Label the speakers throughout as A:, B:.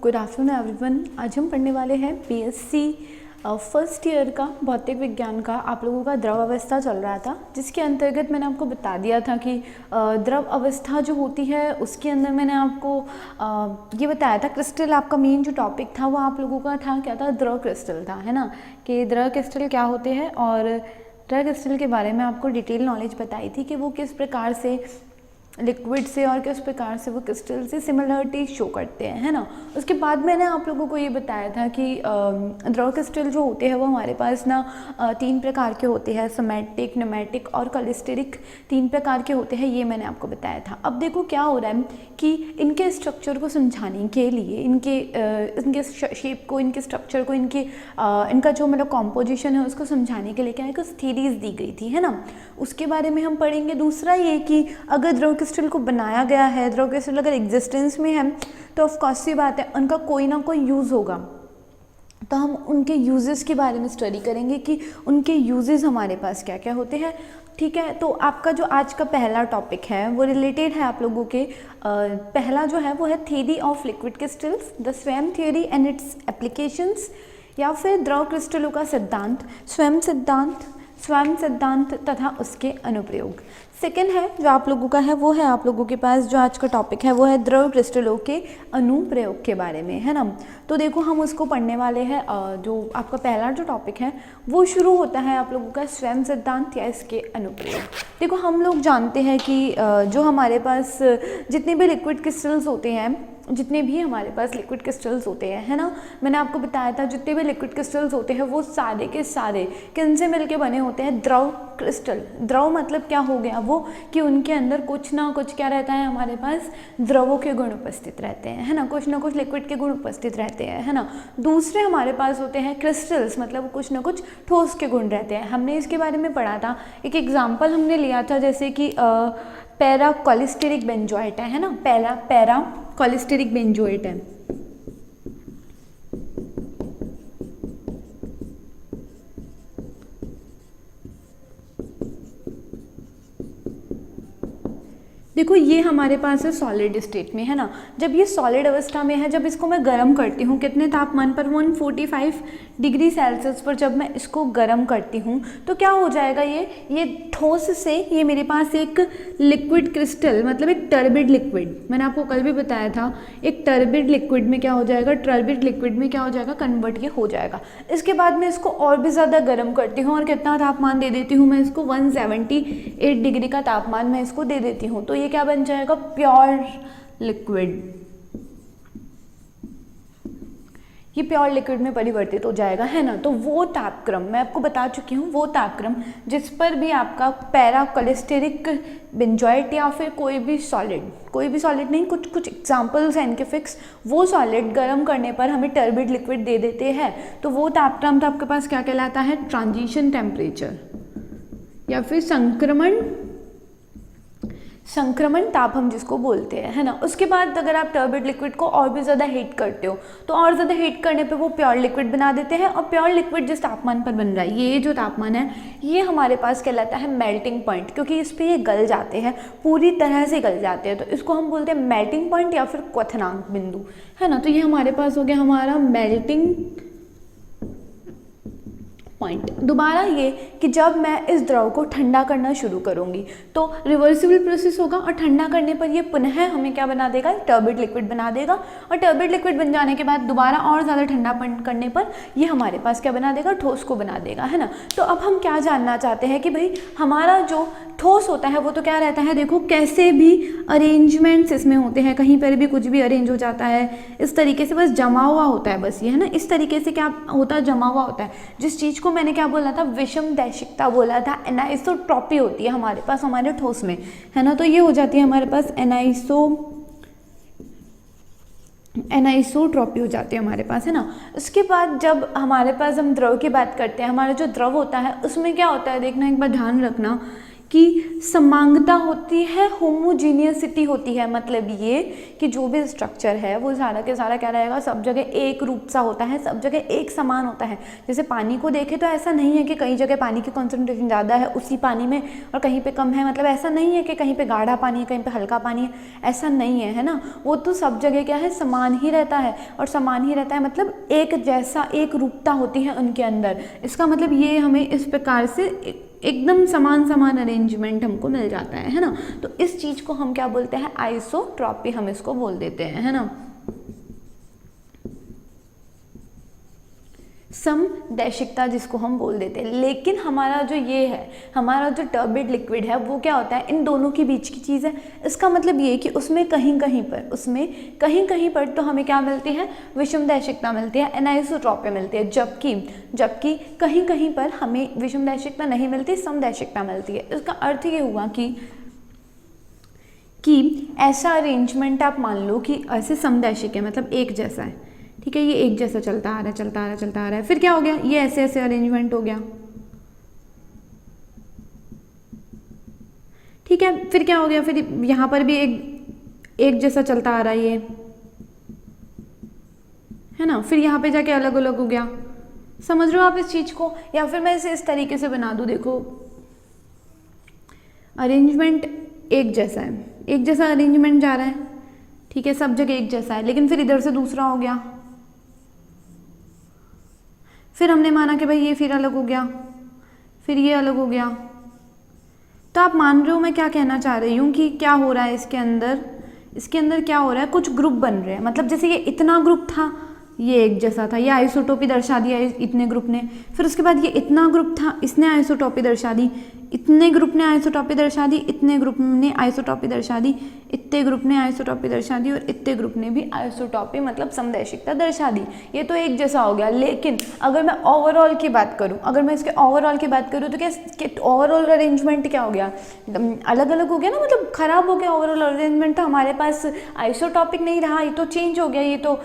A: Good afternoon everyone. आज हम पढ़ने वाले हैं बीएससी फर्स्ट ईयर का भौतिक विज्ञान का। आप लोगों का द्रव अवस्था चल रहा था, जिसके अंतर्गत मैंने आपको बता दिया था कि द्रव अवस्था जो होती है उसके अंदर मैंने आपको ये बताया था, क्रिस्टल आपका मेन जो टॉपिक था वो आप लोगों का था क्या था, द्रव क्रिस्टल था, है ना, कि द्रव क्रिस्टल क्या होते हैं और द्रव क्रिस्टल के बारे में आपको डिटेल नॉलेज बताई थी कि वो किस प्रकार से लिक्विड से और किस प्रकार से वो क्रिस्टल से सिमिलरिटी शो करते हैं, है ना। उसके बाद मैंने आप लोगों को ये बताया था कि द्रव क्रिस्टल जो होते हैं वो हमारे पास ना 3 प्रकार के होते हैं, सोमैटिक, न्यूमैटिक और कॉलिस्टेरिक 3 प्रकार के होते हैं, ये मैंने आपको बताया था। अब देखो क्या हो रहा है कि इनके स्ट्रक्चर को समझाने के लिए, इनके शेप को, इनके स्ट्रक्चर को, इनका जो मतलब कॉम्पोजिशन है उसको समझाने के लिए क्या है, कुछ थीरीज दी गई थी, है ना। उसके बारे में हम पढ़ेंगे। दूसरा ये कि अगर द्रव क्रिस्टल को बनाया गया है, द्रव क्रिस्टल अगर एग्जिस्टेंस में है तो ऑफकोर्स सी बात है उनका कोई ना कोई यूज़ होगा, तो हम उनके यूजेस के बारे में स्टडी करेंगे कि उनके यूजेस हमारे पास क्या क्या होते हैं, ठीक है। तो आपका जो आज का पहला टॉपिक है वो रिलेटेड है आप लोगों के पहला जो है वो है theory of liquid crystals, the स्वयं थ्योरी एंड इट्स एप्लीकेशंस, या फिर द्रव क्रिस्टलों का सिद्धांत, स्वयं सिद्धांत तथा उसके अनुप्रयोग। सेकेंड है जो आप लोगों का है वो है आप लोगों के पास जो आज का टॉपिक है वो है द्रव क्रिस्टलों के अनुप्रयोग के बारे में, है ना। तो देखो हम उसको पढ़ने वाले हैं। जो आपका पहला जो टॉपिक है वो शुरू होता है आप लोगों का स्वयं सिद्धांत या इसके अनुप्रयोग। देखो हम लोग जानते हैं कि जो हमारे पास जितने भी लिक्विड क्रिस्टल्स होते हैं, जितने भी हमारे पास लिक्विड क्रिस्टल्स होते हैं, है ना, मैंने आपको बताया था जितने भी लिक्विड क्रिस्टल्स होते हैं वो सारे के सारे किन से मिलके बने होते हैं, द्रव क्रिस्टल। द्रव मतलब क्या हो गया वो कि उनके अंदर कुछ ना कुछ क्या रहता है, हमारे पास द्रवों के गुण उपस्थित रहते हैं, है ना, कुछ ना कुछ लिक्विड के गुण उपस्थित रहते हैं, है ना। दूसरे हमारे पास होते हैं क्रिस्टल्स, मतलब कुछ ना कुछ ठोस के गुण रहते हैं। हमने इसके बारे में पढ़ा था, एक एग्जाम्पल हमने लिया था जैसे कि पैरा कॉलिस्टेरिक बेंजोएट है ना, पैरा कॉलिस्टेरिक बेंजोएट है। देखो ये हमारे पास है सॉलिड स्टेट में, है ना। जब ये सॉलिड अवस्था में है, जब इसको मैं गर्म करती हूँ कितने तापमान पर, 145 डिग्री सेल्सियस पर जब मैं इसको गर्म करती हूँ तो क्या हो जाएगा, ये ठोस से ये मेरे पास एक लिक्विड क्रिस्टल, मतलब एक टर्बिड लिक्विड, मैंने आपको कल भी बताया था, एक टर्बिड लिक्विड में क्या हो जाएगा, टर्बिड लिक्विड में क्या हो जाएगा, कन्वर्ट ये हो जाएगा। इसके बाद मैं इसको और भी ज़्यादा गर्म करती हूँ और कितना तापमान दे देती हूँ मैं इसको, 178 डिग्री का तापमान मैं इसको दे देती हूँ, तो ये क्या बन जाएगा, प्योर लिक्विड। ये प्योर लिक्विड में परिवर्तित हो जाएगा, है ना। तो वो तापक्रम मैं आपको बता चुकी हूँ, वो तापक्रम जिस पर भी आपका पैरा कॉलिस्टेरिक बेंजोएट या फिर कोई भी सॉलिड नहीं, कुछ एग्जांपल्स हैं इनके फिक्स, वो सॉलिड गर्म करने पर हमें टर्बिड लिक्विड दे देते हैं, तो वो तापक्रम तो आपके पास क्या कहलाता है, ट्रांजिशन टेम्परेचर या फिर संक्रमण ताप हम जिसको बोलते हैं, है ना। उसके बाद अगर आप टर्बिड लिक्विड को और भी ज़्यादा हीट करते हो तो और ज़्यादा हीट करने पे वो प्योर लिक्विड बना देते हैं, और प्योर लिक्विड जिस तापमान पर बन रहा है, ये जो तापमान है ये हमारे पास कहलाता है मेल्टिंग पॉइंट, क्योंकि इस पर ये गल जाते हैं, पूरी तरह से गल जाते हैं, तो इसको हम बोलते हैं मेल्टिंग पॉइंट या फिर क्वथनांक बिंदु, है ना। तो ये हमारे पास हो गया हमारा मेल्टिंग पॉइंट। दोबारा ये कि जब मैं इस द्रव को ठंडा करना शुरू करूँगी तो रिवर्सिबल प्रोसेस होगा, और ठंडा करने पर ये पुनः हमें क्या बना देगा, टर्बिड लिक्विड बना देगा, और टर्बिड लिक्विड बन जाने के बाद दोबारा और ज़्यादा ठंडा करने पर ये हमारे पास क्या बना देगा, ठोस को बना देगा, है ना। तो अब हम क्या जानना चाहते हैं कि भाई हमारा जो ठोस होता है वो तो क्या रहता है, देखो कैसे भी अरेंजमेंट्स इसमें होते हैं, कहीं पर भी कुछ भी अरेंज हो जाता है, इस तरीके से बस जमा हुआ होता है, बस ये, है ना, इस तरीके से क्या होता है, जमा हुआ होता है। जिस चीज़ को मैंने क्या बोला था, विषम दैशिकता बोला था, एनाइसोट्रॉपी होती है हमारे पास हमारे ठोस में, है ना। तो ये हो जाती है हमारे पास एनाइसोट्रॉपी हो जाती है हमारे पास, है ना। उसके बाद जब हमारे पास हम द्रव की बात करते हैं, हमारा जो द्रव होता है उसमें क्या होता है, देखना एक बार ध्यान रखना कि समांगता होती है, होमोजीनियसिटी होती है। मतलब ये कि जो भी स्ट्रक्चर है वो सारा के सारा क्या रहेगा, सब जगह एक रूप सा होता है, सब जगह एक समान होता है। जैसे पानी को देखें तो ऐसा नहीं है कि कहीं जगह पानी की कॉन्सेंट्रेशन ज़्यादा है उसी पानी में और कहीं पे कम है। मतलब ऐसा नहीं है कि कहीं पे गाढ़ा पानी है कहीं पे हल्का पानी है, ऐसा नहीं है, है ना। वो तो सब जगह क्या है, समान ही रहता है। और समान ही रहता है मतलब एक जैसा, एक रूपता होती है उनके अंदर। इसका मतलब ये हमें इस प्रकार से एकदम समान समान अरेंजमेंट हमको मिल जाता है ना। तो इस चीज़ को हम क्या बोलते हैं, आइसोट्रॉपी हम इसको बोल देते हैं, है ना। समदैशिकता जिसको हम बोल देते हैं। लेकिन हमारा जो ये है, हमारा जो टर्बिड लिक्विड है वो क्या होता है, इन दोनों के बीच की चीज़ है। इसका मतलब ये कि उसमें कहीं कहीं पर तो हमें क्या मिलती है, विषमदैशिकता मिलती है, एनाइसोट्रॉपी मिलती है। जबकि कहीं कहीं पर हमें विषमदैशिकता नहीं मिलती, समदैशिकता मिलती है। इसका अर्थ ये हुआ कि ऐसा अरेंजमेंट आप मान लो कि ऐसे समदैशिक है, मतलब एक जैसा है, ठीक है, ये एक जैसा चलता आ रहा है। फिर क्या हो गया, ये ऐसे ऐसे अरेंजमेंट हो गया, ठीक है। फिर क्या हो गया, फिर यहाँ पर भी एक जैसा चलता आ रहा है ये, है ना। फिर यहाँ पे जाके अलग अलग हो गया। समझ रहे हो आप इस चीज़ को। या फिर मैं इसे इस तरीके से बना दूँ, देखो अरेंजमेंट एक जैसा है, एक जैसा अरेंजमेंट जा रहा है, ठीक है, सब जगह एक जैसा है। लेकिन फिर इधर से दूसरा हो गया, फिर हमने माना कि भाई ये फिर अलग हो गया, फिर ये अलग हो गया। तो आप मान रहे हो मैं क्या कहना चाह रही हूँ कि क्या हो रहा है इसके अंदर क्या हो रहा है, कुछ ग्रुप बन रहे हैं। मतलब जैसे ये इतना ग्रुप था, ये एक जैसा था, ये आइसोटोपी दर्शा दिया इतने ग्रुप ने। फिर उसके बाद ये इतना ग्रुप था, इसने आइसोटोपी दर्शा दी, इतने ग्रुप ने आइसोटोपी दर्शा दी, इतने ग्रुप ने आइसोटोपी दर्शा दी, इतने ग्रुप ने आइसोटोपी दर्शा दी, और इतने ग्रुप ने भी आइसोटोपी मतलब समदैशिकता दर्शा दी। ये तो एक जैसा हो गया। लेकिन अगर मैं ओवरऑल की बात करूं, अगर मैं इसके ओवरऑल की बात करूं तो क्या ओवरऑल अरेंजमेंट क्या हो गया, अलग अलग हो गया ना, मतलब खराब हो गया ओवरऑल अरेंजमेंट। तो हमारे पास आइसोटॉपिक नहीं रहा, ये तो चेंज हो गया, ये तो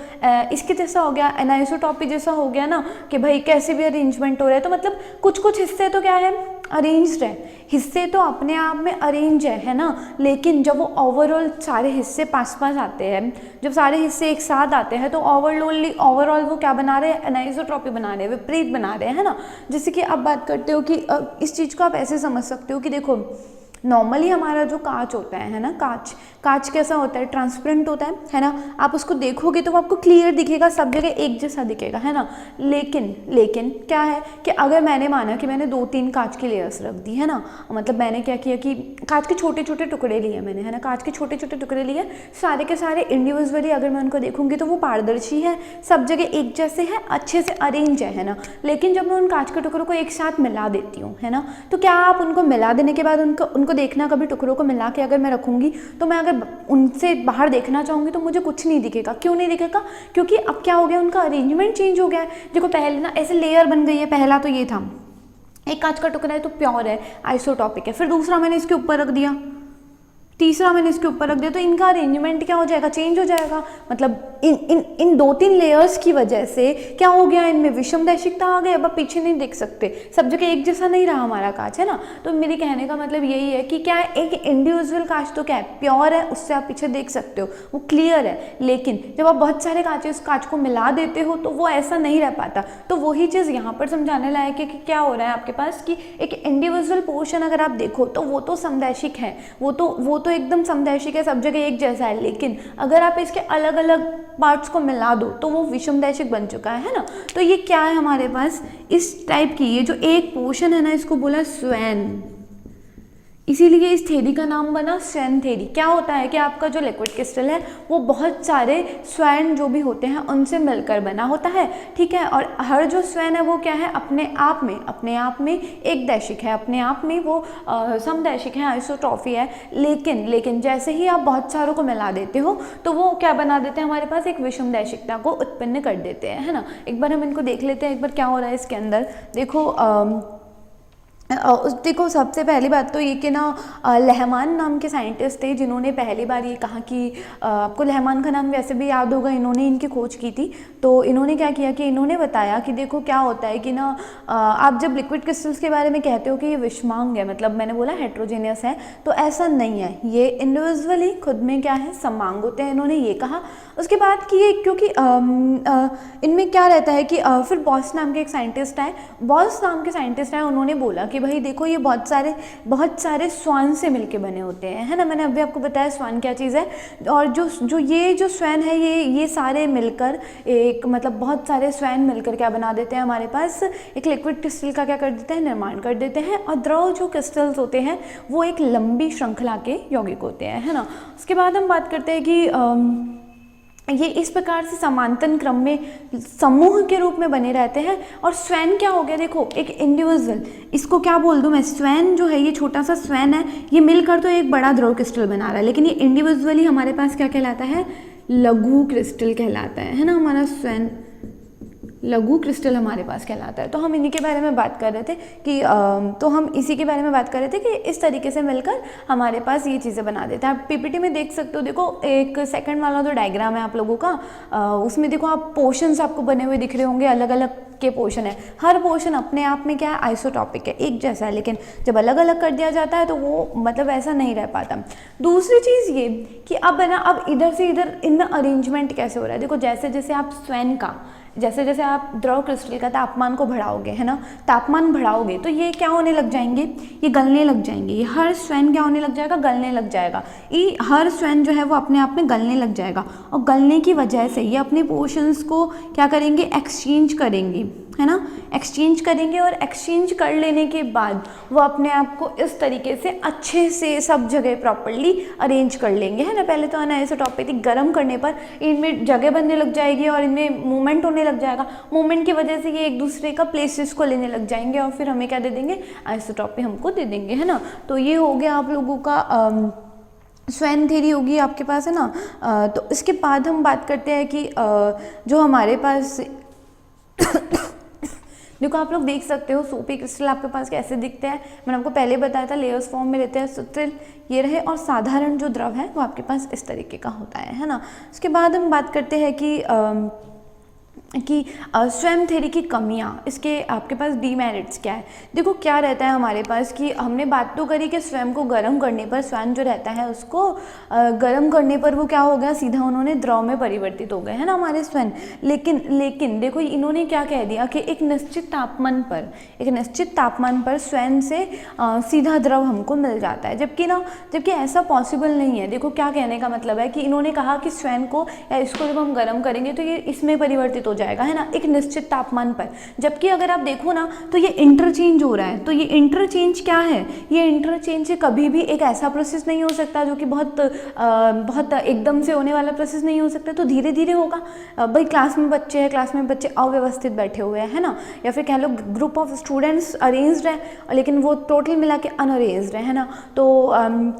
A: इसके जैसा हो गया, एनाइसोटॉपी जैसा हो गया ना, कि भाई कैसे भी अरेंजमेंट हो रहा है। तो मतलब कुछ कुछ हिस्से तो क्या है, अरेंज्ड है, हिस्से तो अपने आप में अरेंज है ना। लेकिन जब वो ओवरऑल सारे हिस्से पास पास आते हैं, जब सारे हिस्से एक साथ आते हैं, तो ओवरऑल वो क्या बना रहे हैं, एनाइसोट्रॉपी बना रहे हैं, विपरीत बना रहे हैं, है ना। जैसे कि आप बात करते हो कि इस चीज़ को आप ऐसे समझ सकते हो कि देखो नॉर्मली हमारा जो कांच होता है ना, कांच कैसा होता है, ट्रांसपेरेंट होता है ना। आप उसको देखोगे तो वो आपको क्लियर दिखेगा, सब जगह एक जैसा दिखेगा, है ना। लेकिन क्या है कि अगर मैंने माना कि मैंने 2-3 कांच की लेयर्स रख दी, है ना, मतलब मैंने क्या किया कि कांच के छोटे छोटे टुकड़े लिए मैंने, है ना, कांच के छोटे छोटे टुकड़े लिए, सारे के सारे इंडिविजुअली अगर मैं उनको देखूंगी तो वो पारदर्शी है, सब जगह एक जैसे है, अच्छे से अरेंज है ना। लेकिन जब मैं उन कांच के टुकड़ों को एक साथ मिला देती हूँ, है ना, तो क्या आप उनको मिला देने के बाद उनको देखना, कभी टुकड़ों को मिला के अगर मैं रखूंगी तो मैं अगर उनसे बाहर देखना चाहूंगी तो मुझे कुछ नहीं दिखेगा। क्यों नहीं दिखेगा, क्योंकि अब क्या हो गया, उनका अरेंजमेंट चेंज हो गया है। देखो पहले ना ऐसे लेयर बन गई है, पहला तो ये था, एक कांच का टुकड़ा है तो प्योर है, आइसोटॉपिक है। फिर दूसरा मैंने इसके ऊपर रख दिया, तीसरा मैंने इसके ऊपर रख दिया, तो इनका अरेंजमेंट क्या हो जाएगा, चेंज हो जाएगा। मतलब इन 2-3 लेयर्स की वजह से क्या हो गया, इनमें विषमदैशिकता आ गई। अब आप पीछे नहीं देख सकते, सब जगह एक जैसा नहीं रहा हमारा कांच, है ना। तो मेरे कहने का मतलब यही है कि क्या है, एक इंडिविजुअल कांच तो क्या है, प्योर है, उससे आप पीछे देख सकते हो, वो क्लियर है। लेकिन जब आप बहुत सारे उस कांच को मिला देते हो तो वो ऐसा नहीं रह पाता। तो वही चीज़ यहाँ पर समझाने लायक है कि क्या हो रहा है आपके पास कि एक इंडिविजुअल पोर्शन अगर आप देखो तो वो तो समदैशिक है, वो तो एकदम समदैशिक है, सब जगह एक जैसा है। लेकिन अगर आप इसके अलग अलग पार्ट्स को मिला दो तो वो विषमदैशिक बन चुका है ना। तो ये क्या है हमारे पास, इस टाइप की, ये जो एक पोर्शन है ना, इसको बोला स्वैन। इसीलिए इस थ्योरी का नाम बना स्वैन थ्योरी। क्या होता है कि आपका जो लिक्विड क्रिस्टल है वो बहुत सारे स्वैन जो भी होते हैं उनसे मिलकर बना होता है, ठीक है। और हर जो स्वैन है वो क्या है, अपने आप में एक दैशिक है, अपने आप में वो समदैशिक है, आइसोट्रॉफी है। लेकिन जैसे ही आप बहुत सारों को मिला देते हो तो वो क्या बना देते हैं, हमारे पास एक विषमदैशिकता को उत्पन्न कर देते हैं, है ना। एक बार हम इनको देख लेते हैं, एक बार क्या हो रहा है इसके अंदर। देखो देखो सबसे पहली बात तो ये कि ना लहमान नाम के साइंटिस्ट थे जिन्होंने पहली बार ये कहा कि आपको लहमान का नाम वैसे भी याद होगा, इन्होंने इनकी खोज की थी। तो इन्होंने क्या किया कि इन्होंने बताया कि देखो क्या होता है कि ना आप जब लिक्विड क्रिस्टल्स के बारे में कहते हो कि ये विषमांग है, मतलब मैंने बोला हेट्रोजेनियस है, तो ऐसा नहीं है, ये इंडिविजुअली खुद में क्या है समांग होते हैं, इन्होंने ये कहा। उसके बाद कि ये क्योंकि इनमें क्या रहता है कि फिर बॉस नाम के एक साइंटिस्ट आए, बॉस नाम के साइंटिस्ट आए, उन्होंने बोला कि भाई देखो ये बहुत सारे स्वान से मिलके बने होते हैं, है ना। मैंने अभी आपको बताया स्वान क्या चीज़ है, और जो स्वैन है ये सारे मिलकर एक मतलब बहुत सारे स्वैन मिलकर क्या बना देते हैं, हमारे पास एक लिक्विड क्रिस्टल का क्या कर देते हैं, निर्माण कर देते हैं। और द्रव जो क्रिस्टल्स होते हैं वो एक लंबी श्रृंखला के यौगिक होते हैं, है ना। उसके बाद हम बात करते हैं कि ये इस प्रकार से समांतर क्रम में समूह के रूप में बने रहते हैं। और स्वैन क्या हो गया, देखो एक इंडिविजुअल, इसको क्या बोल दूं मैं, स्वैन जो है ये छोटा सा स्वैन है, ये मिलकर तो एक बड़ा द्रव क्रिस्टल बना रहा है, लेकिन ये इंडिविजुअली हमारे पास क्या कहलाता है, लघु क्रिस्टल कहलाता है ना। हमारा स्वैन लघु क्रिस्टल हमारे पास कहलाता है। तो हम इन्हीं के बारे में बात कर रहे थे कि तो हम इसी के बारे में बात कर रहे थे कि इस तरीके से मिलकर हमारे पास ये चीज़ें बना देते हैं। आप पीपीटी में देख सकते हो, देखो एक सेकंड वाला जो डायग्राम है आप लोगों का, उसमें देखो आप पोर्शंस आपको बने हुए दिख रहे होंगे, अलग अलग के पोर्शन है। हर पोर्शन अपने आप में क्या है, आइसोटॉपिक है, एक जैसा है, लेकिन जब अलग अलग कर दिया जाता है तो वो मतलब ऐसा नहीं रह पाता। दूसरी चीज़ ये कि अब है ना, अब इधर से इधर इनमें अरेंजमेंट कैसे हो रहा है, देखो जैसे जैसे आप स्वैन का, जैसे जैसे आप द्रव क्रिस्टल का तापमान को बढ़ाओगे, है ना, तापमान बढ़ाओगे तो ये क्या होने लग जाएंगे, ये गलने लग जाएंगे। ये हर स्वैन क्या होने लग जाएगा, गलने लग जाएगा। ये हर स्वैन जो है वो अपने आप में गलने लग जाएगा, और गलने की वजह से ये अपने पोर्शंस को क्या करेंगे, एक्सचेंज करेंगे, है ना, एक्सचेंज करेंगे। और एक्सचेंज कर लेने के बाद वो अपने आप को इस तरीके से अच्छे से सब जगह प्रॉपर्ली अरेंज कर लेंगे, है ना। पहले तो अनआइसोटॉपिक गर्म करने पर इनमें जगह बनने लग जाएगी और इनमें मूवमेंट होने लग जाएगा। मूवमेंट की वजह से ये एक दूसरे का प्लेसेस को लेने लग जाएंगे और फिर हमें क्या दे देंगे, आइसोटॉपिक हमको दे देंगे, है ना। तो ये हो गया आप लोगों का स्वैन थ्योरी होगी आपके पास, है ना। तो इसके बाद हम बात करते हैं कि जो हमारे पास देखो आप लोग देख सकते हो सोपी क्रिस्टल आपके पास कैसे दिखते हैं। मैंने आपको पहले बताया था लेयर्स फॉर्म में रहते हैं, सुत्रिल ये रहे, और साधारण जो द्रव है वो आपके पास इस तरीके का होता है ना। उसके बाद हम बात करते हैं कि स्वयं थ्योरी की कमियां, इसके आपके पास डीमेरिट्स क्या है। देखो क्या रहता है हमारे पास कि हमने बात तो करी कि स्वयं को गर्म करने पर, स्वयं जो रहता है उसको गर्म करने पर वो क्या हो गया, सीधा उन्होंने द्रव में परिवर्तित हो गए, है ना हमारे स्वयं। लेकिन देखो इन्होंने क्या कह दिया कि एक निश्चित तापमान पर स्वयं से सीधा द्रव हमको मिल जाता है, जबकि ऐसा पॉसिबल नहीं है। देखो क्या कहने का मतलब है कि इन्होंने कहा कि स्वयं को या इसको जब हम गर्म करेंगे तो ये इसमें परिवर्तित हो जाएगा, है ना, एक निश्चित तापमान पर। जबकि अगर आप देखो ना तो ये इंटरचेंज हो रहा है। तो ये इंटरचेंज क्या है, ये इंटरचेंज से कभी भी एक ऐसा प्रोसेस नहीं हो सकता जो कि बहुत एकदम से होने वाला प्रोसेस नहीं हो सकता, तो धीरे धीरे होगा। भाई क्लास में बच्चे हैं, क्लास में बच्चे अव्यवस्थित बैठे हुए हैं, है ना, या फिर कह लो ग्रुप ऑफ स्टूडेंट्स अरेंज्ड है लेकिन वो टोटल मिला के अनअरेंज्ड है ना। तो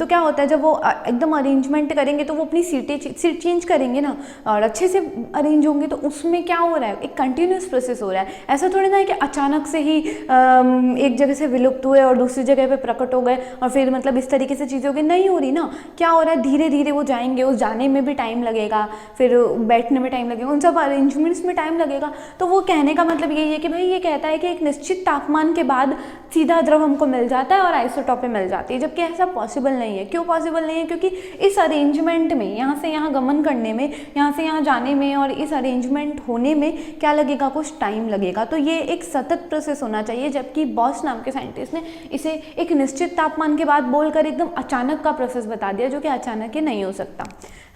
A: क्या होता है, जब वो एकदम अरेंजमेंट करेंगे तो वो अपनी सीट चेंज करेंगे ना, और अच्छे से अरेंज होंगे, तो उसमें क्या हो रहा है, एक कंटिन्यूस प्रोसेस हो रहा है। ऐसा थोड़ी ना है कि अचानक से ही एक जगह से विलुप्त हुए और दूसरी जगह पे प्रकट हो गए और फिर मतलब इस तरीके से चीज़ें हो गई, नहीं हो रही ना। क्या हो रहा है, धीरे धीरे वो जाएंगे, उस जाने में भी टाइम लगेगा, फिर बैठने में टाइम लगेगा, उन सब अरेंजमेंट्स में टाइम लगेगा। तो वो कहने का मतलब यही है कि भाई ये कहता है कि एक निश्चित तापमान के बाद सीधा द्रव हमको मिल जाता है और आइसोटॉपी मिल जाती है, जबकि ऐसा पॉसिबल नहीं है। क्यों पॉसिबल नहीं है, क्योंकि इस अरेंजमेंट में, यहाँ से यहाँ गमन करने में, यहाँ से यहाँ जाने में और इस अरेंजमेंट होने में क्या लगेगा, कुछ टाइम लगेगा। तो ये एक सतत प्रोसेस होना चाहिए, जबकि बॉस नाम के साइंटिस्ट ने इसे एक निश्चित तापमान के बाद बोलकर एकदम अचानक का प्रोसेस बता दिया, जो कि अचानक ही नहीं हो सकता,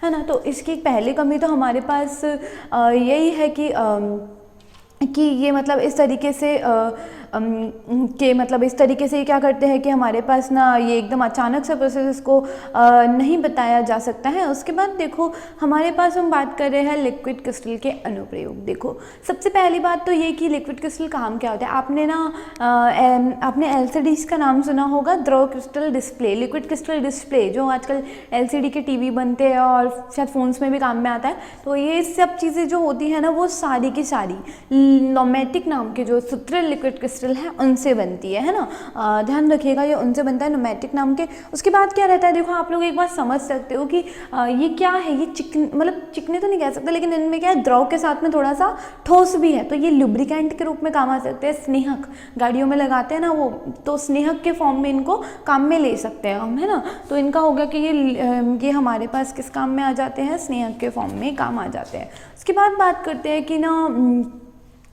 A: है ना। तो इसकी पहली कमी तो हमारे पास यही है कि ये मतलब इस तरीके से इस तरीके से क्या करते हैं कि हमारे पास ना ये एकदम अचानक से प्रोसेस को नहीं बताया जा सकता है। उसके बाद देखो हमारे पास हम बात कर रहे हैं लिक्विड क्रिस्टल के अनुप्रयोग। देखो सबसे पहली बात तो ये कि लिक्विड क्रिस्टल काम क्या होता है, आपने LCDs का नाम सुना होगा, द्रव crystal display, liquid crystal display, जो आजकल LCD के टीवी बनते हैं और शायद फ़ोन्स में भी काम में आता है। तो ये सब चीज़ें जो होती है ना, वो सारी की सारी नोमेटिक नाम के जो सुत्रिल लिक्विड क्रिस्टल क्रिस्टल है उनसे बनती है ना। ध्यान रखिएगा ये उनसे बनता है, न्यूमेटिक नाम के। उसके बाद क्या रहता है, देखो आप लोग एक बार समझ सकते हो कि ये क्या है, ये चिकन मतलब चिकने तो नहीं कह सकते, लेकिन इनमें क्या है, द्रव के साथ में थोड़ा सा ठोस भी है, तो ये लुब्रिकेंट के रूप में काम आ सकते हैं। स्नेहक गाड़ियों में लगाते हैं ना वो, तो स्नेहक के फॉर्म में इनको काम में ले सकते हैं हम, है ना। तो इनका हो गया कि ये हमारे पास किस काम में आ जाते हैं, स्नेहक के फॉर्म में काम आ जाते हैं। उसके बाद बात करते हैं कि ना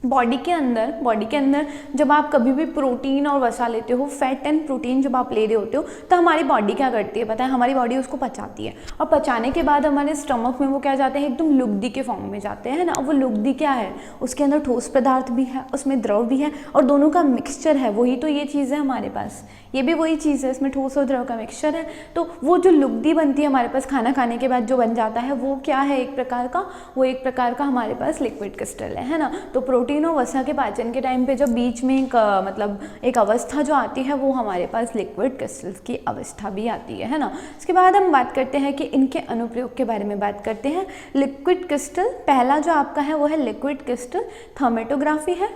A: बॉडी के अंदर जब आप कभी भी प्रोटीन और वसा लेते हो, फैट एंड प्रोटीन जब आप ले रहे होते हो, तो हमारी बॉडी क्या करती है पता है, हमारी बॉडी उसको पचाती है, और पचाने के बाद हमारे स्टमक में वो क्या जाते हैं, एकदम लुगदी के फॉर्म में जाते हैं ना। वो लुगदी क्या है, उसके अंदर ठोस पदार्थ भी है, उसमें द्रव भी है, और दोनों का मिक्सचर है, वही तो ये चीज़ है हमारे पास, ये भी वही चीज़ है, इसमें ठोस और द्रव का मिक्सचर है। तो वो जो लुगदी बनती है हमारे पास खाना खाने के बाद जो बन जाता है, वो क्या है, एक प्रकार का हमारे पास लिक्विड क्रिस्टल है ना। तो प्रोटीन और वसा के पाचन के टाइम पे जब बीच में एक अवस्था जो आती है, वो हमारे पास लिक्विड क्रिस्टल्स की अवस्था भी आती है ना। इसके बाद हम बात करते हैं कि इनके अनुप्रयोग के बारे में बात करते हैं। लिक्विड क्रिस्टल पहला जो आपका है वो है लिक्विड क्रिस्टल थर्मेटोग्राफी है,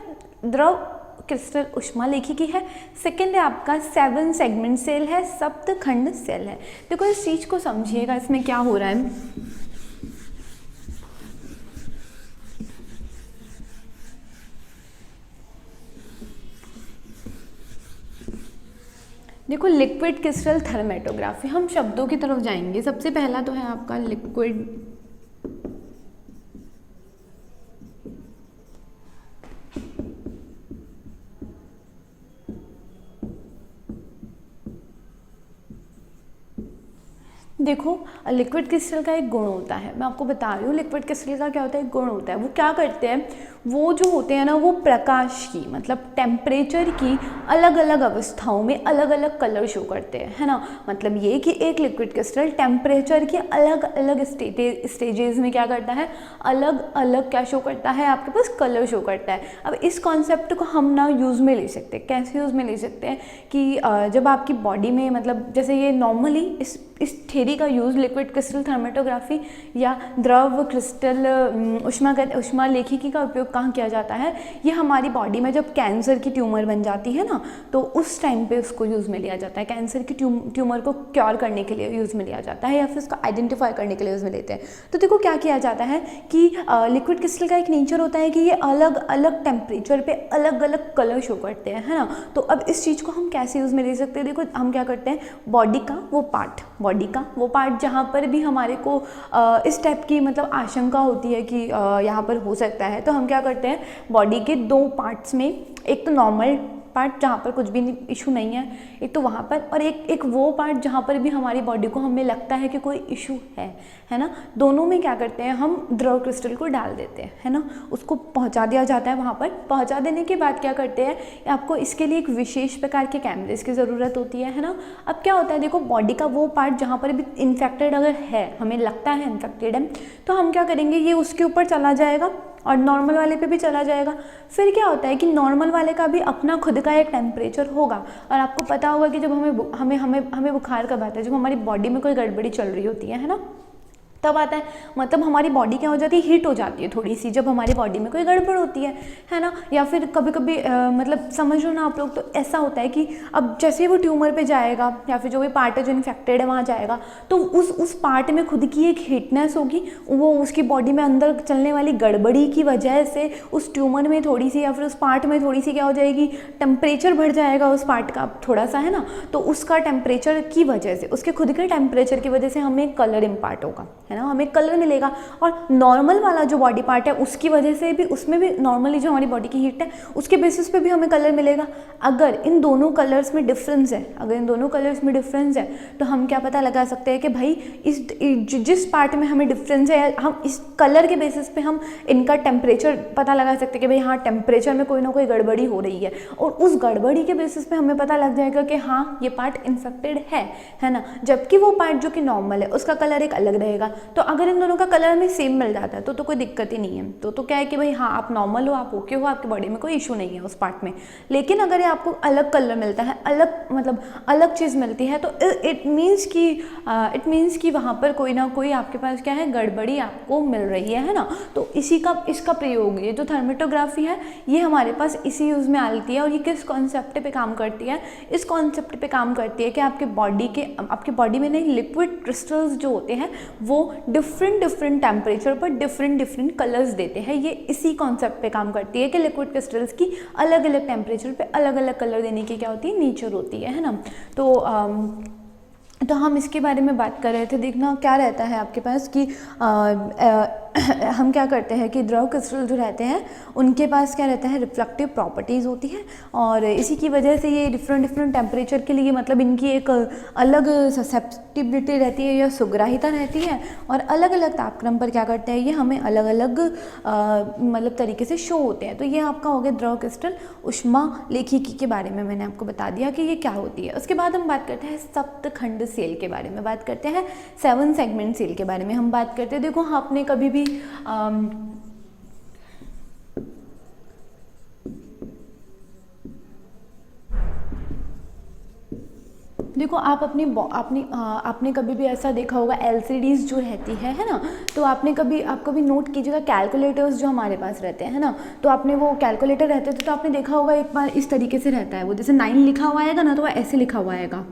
A: द्रव क्रिस्टल उष्मालेखिकी है। सेकेंड है आपका 7 सेगमेंट सेल है, सप्तखंड सेल है। देखो इस चीज़ को समझिएगा, इसमें क्या हो रहा है, देखो लिक्विड क्रिस्टल थर्मेटोग्राफी, हम शब्दों की तरफ जाएंगे। सबसे पहला तो है आपका लिक्विड देखो लिक्विड क्रिस्टल का एक गुण होता है, मैं आपको बता रही हूँ लिक्विड क्रिस्टल का क्या होता है, एक गुण होता है। वो क्या करते हैं, वो जो होते हैं ना, वो प्रकाश की मतलब टेम्परेचर की अलग अलग अवस्थाओं में अलग अलग कलर शो करते हैं, है ना। मतलब ये कि एक लिक्विड क्रिस्टल टेम्परेचर की अलग अलग स्टेजेस में क्या करता है, अलग अलग क्या शो करता है, आपके पास कलर शो करता है। अब इस कॉन्सेप्ट को हम ना यूज़ में ले सकते हैं। कैसे यूज़ में ले सकते हैं कि जब आपकी बॉडी में मतलब जैसे ये नॉर्मली इस थ्योरी का यूज़ लिक्विड क्रिस्टल थर्मेटोग्राफी या द्रव क्रिस्टल उष्मालेखिकी का उपयोग कहाँ किया जाता है, ये हमारी बॉडी में जब कैंसर की ट्यूमर बन जाती है ना, तो उस टाइम पे उसको यूज़ में लिया जाता है। कैंसर की ट्यूमर को क्योर करने के लिए यूज़ में लिया जाता है, या फिर उसको आइडेंटिफाई करने के लिए यूज़ में लेते हैं। तो देखो क्या किया जाता है कि लिक्विड क्रिस्टल का एक नेचर होता है कि ये अलग अलग टेम्परेचर पे अलग अलग कलर शो करते हैं, है ना। तो अब इस चीज़ को हम कैसे यूज़ में ले सकते हैं, देखो हम क्या करते हैं, बॉडी का वो पार्ट जहाँ पर भी हमारे को इस टाइप की मतलब आशंका होती है कि यहाँ पर हो सकता है, तो हम क्या करते हैं, बॉडी के 2 पार्ट्स में, एक तो नॉर्मल पार्ट जहाँ पर कुछ भी इशू नहीं है, एक तो वहाँ पर, और एक वो पार्ट जहाँ पर भी हमारी बॉडी को हमें लगता है कि कोई इशू है ना। दोनों में क्या करते हैं, हम द्रव क्रिस्टल को डाल देते हैं, है ना, उसको पहुँचा दिया जाता है। वहाँ पर पहुँचा देने के बाद क्या करते हैं, आपको इसके लिए एक विशेष प्रकार के कैमरेज की ज़रूरत होती है ना। अब क्या होता है, देखो बॉडी का वो पार्ट जहाँ पर भी इन्फेक्टेड अगर है, हमें लगता है इन्फेक्टेड है, तो हम क्या करेंगे, ये उसके ऊपर चला जाएगा और नॉर्मल वाले पे भी चला जाएगा। फिर क्या होता है कि नॉर्मल वाले का भी अपना खुद का एक टेम्परेचर होगा, और आपको पता होगा कि जब हमें बुखार कब आता है, जब हमारी बॉडी में कोई गड़बड़ी चल रही होती है ना, तब आता है। मतलब हमारी बॉडी क्या हो जाती है, हीट हो जाती है थोड़ी सी, जब हमारी बॉडी में कोई गड़बड़ होती है ना। या फिर कभी कभी मतलब समझ लो ना आप लोग, तो ऐसा होता है कि अब जैसे वो ट्यूमर पे जाएगा या फिर जो भी पार्ट है जो इन्फेक्टेड है वहाँ जाएगा, तो उस पार्ट में खुद की एक हीटनेस होगी, वो उसकी बॉडी में अंदर चलने वाली गड़बड़ी की वजह से उस ट्यूमर में थोड़ी सी या फिर उस पार्ट में थोड़ी सी क्या हो जाएगी, टेम्परेचर बढ़ जाएगा उस पार्ट का थोड़ा सा, है ना। तो उसका टेम्परेचर की वजह से, उसके खुद के टेम्परेचर की वजह से हमें कलर इम्पार्ट होगा, है ना, हमें कलर मिलेगा। और नॉर्मल वाला जो बॉडी पार्ट है उसकी वजह से भी, उसमें भी नॉर्मली जो हमारी बॉडी की हीट है उसके बेसिस पे भी हमें कलर मिलेगा। अगर इन दोनों कलर्स में डिफरेंस है, तो हम क्या पता लगा सकते हैं कि भाई जिस पार्ट में हमें डिफरेंस है, हम इस कलर के बेसिस पे हम इनका टेम्परेचर पता लगा सकते हैं कि भाई हाँ, टेम्परेचर में कोई ना कोई गड़बड़ी हो रही है, और उस गड़बड़ी के बेसिस पे हमें पता लग जाएगा कि हाँ, ये पार्ट इन्फेक्टेड है ना। जबकि वो पार्ट जो कि नॉर्मल है उसका कलर एक अलग रहेगा। तो अगर इन दोनों का कलर हमें सेम मिल जाता है तो कोई दिक्कत ही नहीं है, तो क्या है कि भाई हाँ आप नॉर्मल हो, आप ओके हो, आपके बॉडी में कोई इशू नहीं है उस पार्ट में। लेकिन अगर आपको अलग कलर मिलता है, अलग मतलब अलग चीज़ मिलती है, तो इट मीन्स कि वहाँ पर कोई ना कोई आपके पास क्या है, गड़बड़ी आपको मिल रही है ना। तो इसका प्रयोग, ये जो थर्मेटोग्राफी है ये हमारे पास इसी यूज़ में आती है। और ये किस कॉन्सेप्ट पे काम करती है, इस कॉन्सेप्ट पे काम करती है कि आपके बॉडी में नहीं लिक्विड क्रिस्टल्स जो होते हैं वो डिफरेंट टेम्परेचर पर डिफरेंट कलर्स देते हैं। ये इसी कॉन्सेप्ट पे काम करती है कि लिक्विड क्रिस्टल्स की अलग अलग टेम्परेचर पे अलग अलग कलर देने की क्या होती है, नेचर होती है ना। तो हम इसके बारे में बात कर रहे थे। देखना क्या रहता है आपके पास कि हम क्या करते हैं कि द्रव क्रिस्टल जो रहते हैं उनके पास क्या रहता है, रिफ्लेक्टिव प्रॉपर्टीज़ होती है। और इसी की वजह से ये डिफरेंट टेम्परेचर के लिए मतलब इनकी एक अलग ससेप्टिबिलिटी रहती है या सुग्राहिता रहती है। और अलग अलग तापक्रम पर क्या करते हैं, ये हमें अलग अलग मतलब तरीके से शो होते हैं। तो ये आपका हो गया द्रव क्रिस्टल ऊष्मा लेखिकी के बारे में मैंने आपको बता दिया कि ये क्या होती है। उसके बाद हम बात करते हैं सप्तखंड सेल के बारे में, बात करते हैं 7 सेगमेंट सेल के बारे में हम बात करते हैं। देखो आपने कभी भी देखो आपने कभी भी ऐसा देखा होगा LCDs जो रहती है ना, तो आप कभी नोट कीजिएगा कैलकुलेटर्स जो हमारे पास रहते हैं ना, तो आपने वो कैलकुलेटर रहते थे तो आपने देखा होगा एक बार इस तरीके से रहता है वो, जैसे 9 लिखा हुआ आएगा ना तो वह ऐसे लिखा हुआ आएगा।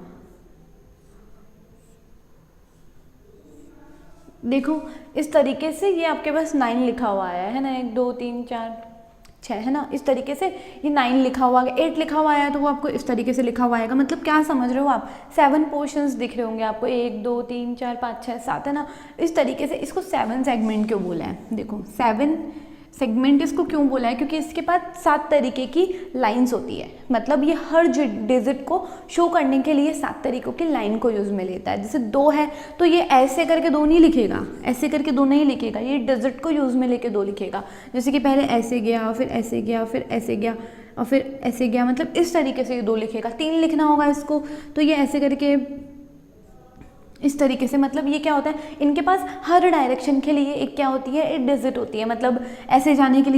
A: देखो इस तरीके से ये आपके पास 9 लिखा हुआ आया है ना, 1 2 3 4 6 है ना, इस तरीके से ये 9 लिखा हुआ है। 8 लिखा हुआ आया तो वो आपको इस तरीके से लिखा हुआ आएगा। मतलब क्या समझ रहे हो आप, 7 पोर्शंस दिख रहे होंगे आपको, 1 2 3 4 5 6 7 है ना। इस तरीके से इसको 7 सेगमेंट क्यों बोला है, देखो 7 सेगमेंट इसको क्यों बोला है, क्योंकि इसके पास 7 तरीके की लाइंस होती है। मतलब ये हर डिजिट को शो करने के लिए 7 तरीकों की लाइन को यूज़ में लेता है। जैसे 2 है तो ये ऐसे करके 2 नहीं लिखेगा, ऐसे करके 2 नहीं लिखेगा, ये डिजिट को यूज़ में लेके 2 लिखेगा। जैसे कि पहले ऐसे गया, फिर ऐसे गया, फिर ऐसे गया और फिर ऐसे गया, मतलब इस तरीके से ये 2 लिखेगा। 3 लिखना होगा इसको तो ये ऐसे करके इस तरीके से, मतलब ये क्या होता है, इनके पास हर डायरेक्शन के लिए एक क्या होती है, एक डिजिट होती है। मतलब ऐसे जाने के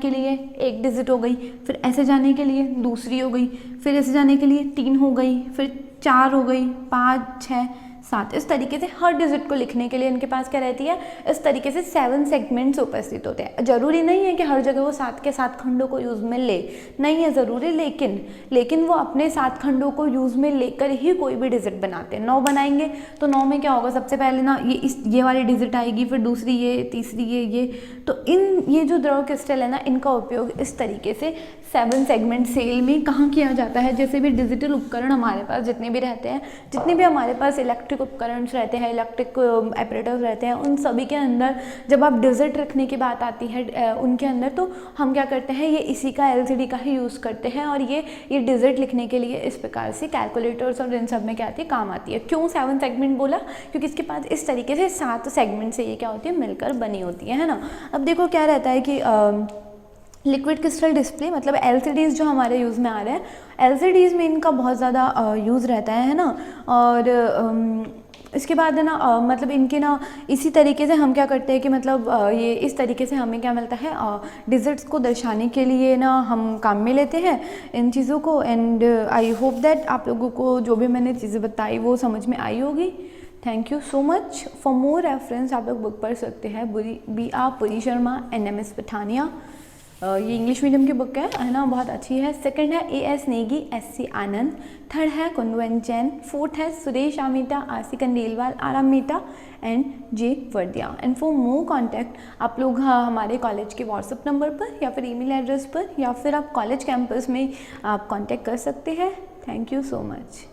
A: लिए एक डिजिट हो गई, फिर ऐसे जाने के लिए दूसरी हो गई, फिर ऐसे जाने के लिए 3 हो गई, फिर 4 हो गई, 5 6 7। इस तरीके से हर डिजिट को लिखने के लिए इनके पास क्या रहती है, इस तरीके से 7 सेगमेंट्स उपस्थित होते हैं। जरूरी नहीं है कि हर जगह वो 7 के 7 खंडों को यूज़ में ले, नहीं है ज़रूरी, लेकिन वो अपने 7 खंडों को यूज़ में लेकर ही कोई भी डिजिट बनाते हैं। 9 बनाएंगे तो 9 में क्या होगा, सबसे पहले ना ये वाली डिजिट आएगी, फिर दूसरी ये, तीसरी ये। तो ये जो द्रव क्रिस्टल है ना, इनका उपयोग इस तरीके से 7 सेगमेंट सेल में कहाँ किया जाता है। जैसे भी डिजिटल उपकरण हमारे पास जितने भी रहते हैं, जितने भी हमारे पास इलेक्ट्रिक उपकरण रहते हैं, इलेक्ट्रिक ऑपरेटर्स रहते हैं, उन सभी के अंदर जब आप डिजिट रखने की बात आती है उनके अंदर, तो हम क्या करते हैं, ये इसी का LCD का ही यूज़ करते हैं। और ये डिजिट लिखने के लिए इस प्रकार से कैलकुलेटर्स और इन सब में क्या आती है, काम आती है। क्यों 7 सेगमेंट बोला, क्योंकि इसके पास इस तरीके से 7 सेगमेंट से ये क्या होती है, मिलकर बनी होती है ना। अब देखो क्या रहता है कि लिक्विड क्रिस्टल डिस्प्ले, मतलब LCDs जो हमारे यूज़ में आ रहे हैं, LCDs में इनका बहुत ज़्यादा यूज़ रहता है ना। और इसके बाद है ना मतलब इनके ना इसी तरीके से हम क्या करते हैं कि मतलब ये इस तरीके से हमें क्या मिलता है, डिजिट्स को दर्शाने के लिए ना हम काम में लेते हैं इन चीज़ों को। एंड आई होप दैट आप लोगों को जो भी मैंने चीज़ें बताई वो समझ में आई होगी। Thank you so much. For more reference आप लोग बुक पढ़ सकते हैं, BR पुरी शर्मा NMS पठानिया। ये इंग्लिश मीडियम की बुक है ना, बहुत अच्छी है। सेकंड है AS नेगी, SC आनंद। थर्ड है कुंदन जैन। फोर्थ है सुरेश आमिता, RC कंडेलवाल, आराम Mita and J Vardiya. And for more contact आप लोग हमारे कॉलेज के व्हाट्सएप नंबर पर या फिर ईमेल एड्रेस पर या फिर आप कॉलेज कैंपस में आप कॉन्टैक्ट कर सकते हैं। Thank you so much.